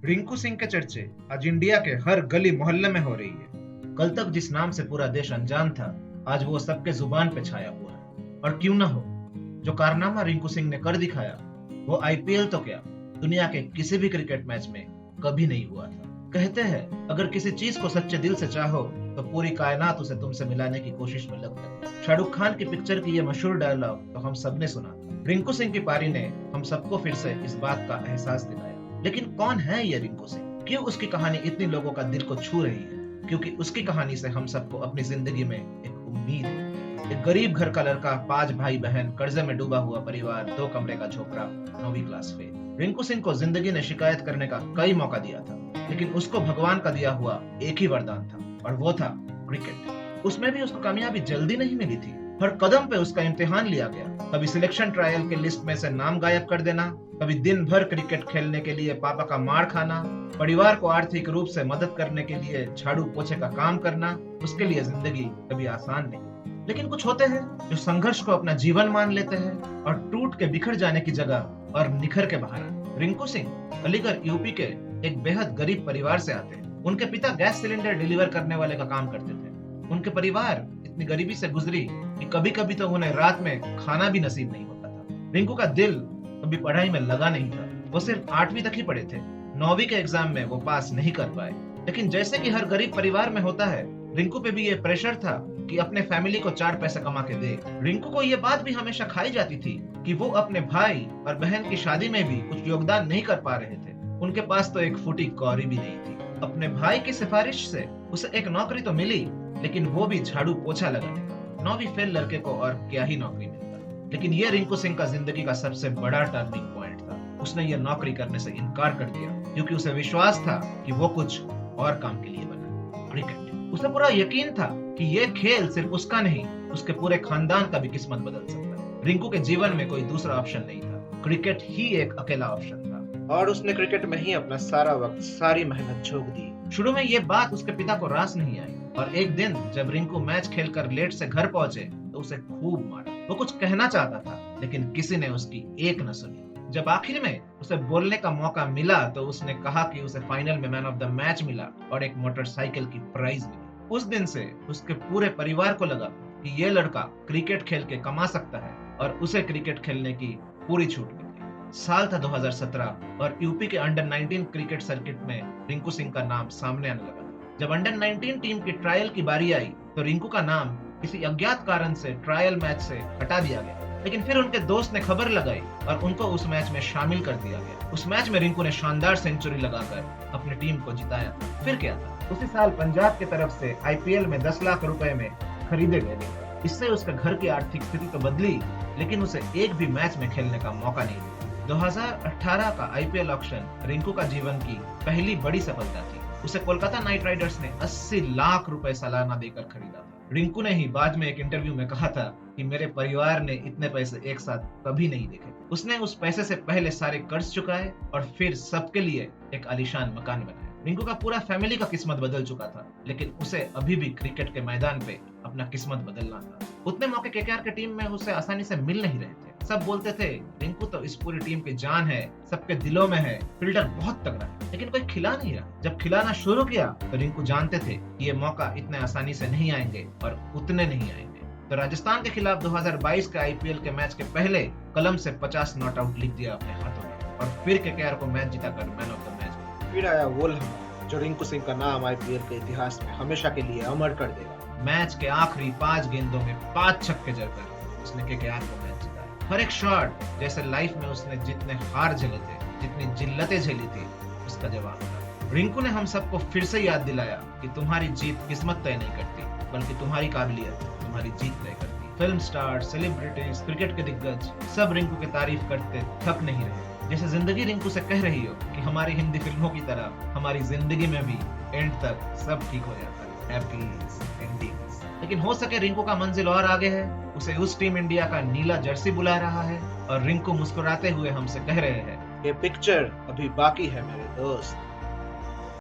रिंकू सिंह के चर्चे आज इंडिया के हर गली मोहल्ले में हो रही है। कल तक जिस नाम से पूरा देश अनजान था, आज वो सबके जुबान पे छाया हुआ है। और क्यों ना हो, जो कारनामा रिंकू सिंह ने कर दिखाया वो आईपीएल तो क्या, दुनिया के किसी भी क्रिकेट मैच में कभी नहीं हुआ था। कहते हैं अगर किसी चीज को सच्चे दिल से चाहो तो पूरी कायनात उसे तुमसे मिलाने की कोशिश में लग जाती है। शाहरुख खान की पिक्चर की ये मशहूर डायलॉग तो हम सबने सुना था। रिंकू सिंह की पारी ने हम सबको फिर से इस बात का एहसास दिलाया। लेकिन कौन है ये रिंकू सिंह? क्यों उसकी कहानी इतनी लोगों का दिल को छू रही है? क्योंकि उसकी कहानी से हम सबको अपनी जिंदगी में एक उम्मीद है। एक गरीब घर का लड़का, 5 भाई बहन, कर्जे में डूबा हुआ परिवार, 2 कमरे का झोपड़ा, 9वीं क्लास फेल। रिंकू सिंह को जिंदगी ने शिकायत करने का कई मौका दिया था, लेकिन उसको भगवान का दिया हुआ एक ही वरदान था, और वो था क्रिकेट। उसमें भी उसको कामयाबी जल्दी नहीं मिली थी। हर कदम पे उसका इम्तिहान लिया गया। कभी सिलेक्शन ट्रायल के लिस्ट में से नाम गायब कर देना, कभी दिन भर क्रिकेट खेलने के लिए पापा का मार खाना, परिवार को आर्थिक रूप से मदद करने के लिए झाड़ू पोछे का काम करना। उसके लिए जिंदगी कभी आसान नहीं। लेकिन कुछ होते हैं जो संघर्ष को अपना जीवन मान लेते हैं और टूट के बिखर जाने की जगह और निखर के बाहर आते। रिंकू सिंह अलीगढ़ यूपी के एक बेहद गरीब परिवार से आते हैं। उनके पिता गैस सिलेंडर डिलीवर करने वाले का काम करते थे। उनके परिवार इतनी गरीबी से गुजरी कि कभी कभी तो उन्हें रात में खाना भी नसीब नहीं होता था। रिंकू का दिल कभी पढ़ाई में लगा नहीं था। वो सिर्फ 8वीं तक ही पढ़े थे। 9वीं के एग्जाम में वो पास नहीं कर पाए। लेकिन जैसे कि हर गरीब परिवार में होता है, रिंकू पे भी ये प्रेशर था कि अपने फैमिली को 4 पैसे कमा के दे। रिंकू को ये बात भी हमेशा खाई जाती थी कि वो अपने भाई और बहन की शादी में भी कुछ योगदान नहीं कर पा रहे थे। उनके पास तो एक फूटी कौड़ी भी नहीं थी। अपने भाई की सिफारिश से उसे एक नौकरी तो मिली, लेकिन वो भी झाड़ू पोछा लगाने का। 9वीं फेल लड़के को और क्या ही नौकरी मिलता। लेकिन ये रिंकू सिंह का जिंदगी का सबसे बड़ा टर्निंग पॉइंट था। उसने ये नौकरी करने से इनकार कर दिया क्योंकि उसे विश्वास था कि वो कुछ और काम के लिए बना, क्रिकेट। उसे पूरा यकीन था कि ये खेल सिर्फ उसका नहीं, उसके पूरे खानदान का भी किस्मत बदल सकता है। रिंकू के जीवन में कोई दूसरा ऑप्शन नहीं था। क्रिकेट ही एक अकेला ऑप्शन था, और उसने क्रिकेट में ही अपना सारा वक्त, सारी मेहनत झोंक दी। शुरू में ये बात उसके पिता को रास नहीं आई, और एक दिन जब रिंकू मैच खेलकर लेट से घर पहुंचे तो उसे खूब मारा। वो कुछ कहना चाहता था, लेकिन किसी ने उसकी एक न सुनी। जब आखिर में उसे बोलने का मौका मिला तो उसने कहा कि उसे फाइनल में मैन ऑफ द मैच मिला और एक मोटरसाइकिल की प्राइज मिली। उस दिन से उसके पूरे परिवार को लगा कि ये लड़का क्रिकेट खेल के कमा सकता है, और उसे क्रिकेट खेलने की पूरी छूट मिल गई। साल था 2017 और यूपी के अंडर 19 क्रिकेट सर्किट में रिंकू सिंह का नाम सामने आने लगा। जब अंडर 19 टीम की ट्रायल की बारी आई तो रिंकू का नाम किसी अज्ञात कारण से ट्रायल मैच से हटा दिया गया। लेकिन फिर उनके दोस्त ने खबर लगाई और उनको उस मैच में शामिल कर दिया गया। उस मैच में रिंकू ने शानदार सेंचुरी लगाकर अपनी टीम को जिताया था। फिर क्या था, उसी साल पंजाब की तरफ से आईपीएल में 10 लाख रुपए में खरीदे गए। इससे उसके घर की आर्थिक स्थिति तो बदली, लेकिन उसे एक भी मैच में खेलने का मौका नहीं मिला। 2018 का आईपीएल ऑक्शन रिंकू का जीवन की पहली बड़ी सफलता थी। उसे कोलकाता नाइट राइडर्स ने 80 लाख रुपए सालाना देकर खरीदा था। रिंकू ने ही बाद में एक इंटरव्यू में कहा था कि मेरे परिवार ने इतने पैसे एक साथ कभी नहीं देखे। उसने उस पैसे से पहले सारे कर्ज चुकाए और फिर सबके लिए एक आलीशान मकान बनाया। रिंकू का पूरा फैमिली का किस्मत बदल चुका था, लेकिन उसे अभी भी क्रिकेट के मैदान पे अपना किस्मत बदलना था। उतने मौके केकेआर की टीम में उसे आसानी से मिल नहीं रहे थे। सब बोलते थे रिंकू तो इस पूरी टीम की जान है, सबके दिलों में है, फील्डर बहुत तगड़ा है, लेकिन कोई खिला नहीं रहा। जब खिलाना शुरू किया तो रिंकू जानते थे कि ये मौका इतने आसानी से नहीं आएंगे और उतने नहीं आएंगे। तो राजस्थान के खिलाफ 2022 के आईपीएल के मैच के पहले कलम से 50 नॉट आउट लिख दिया अपने हाथों में, और फिर केकेआर को मैच जिताकर मैन ऑफ द मैच। फिर आया वो लम्हा जो रिंकू सिंह का नाम आईपीएल के इतिहास में हमेशा के लिए अमर कर देगा। मैच के आखिरी 5 गेंदों में 5 छक्के जड़कर उसने केकेआर को मैच जिताया। हर एक शॉट जैसे लाइफ में उसने जितने हार झेले थे, जितनी जिल्लतें झेली थी, उसका जवाब था। रिंकू ने हम सबको फिर से याद दिलाया कि तुम्हारी जीत किस्मत तय नहीं करती, बल्कि तुम्हारी काबिलियत तुम्हारी जीत तय करती। फिल्म स्टार, सेलिब्रिटीज, क्रिकेट के दिग्गज सब रिंकू की तारीफ करते थक नहीं रहे। जैसे जिंदगी रिंकू से कह रही हो कि हमारी हिंदी फिल्मों की तरह हमारी जिंदगी में भी एंड तक सब ठीक हो जाता है, हैप्पी एंडिंग्स। लेकिन हो सके रिंकू का मंजिल और आगे है। उसे उस टीम इंडिया का नीला जर्सी बुला रहा है, और रिंकू मुस्कुराते हुए हमसे कह रहे हैं, ये पिक्चर अभी बाकी है मेरे दोस्त।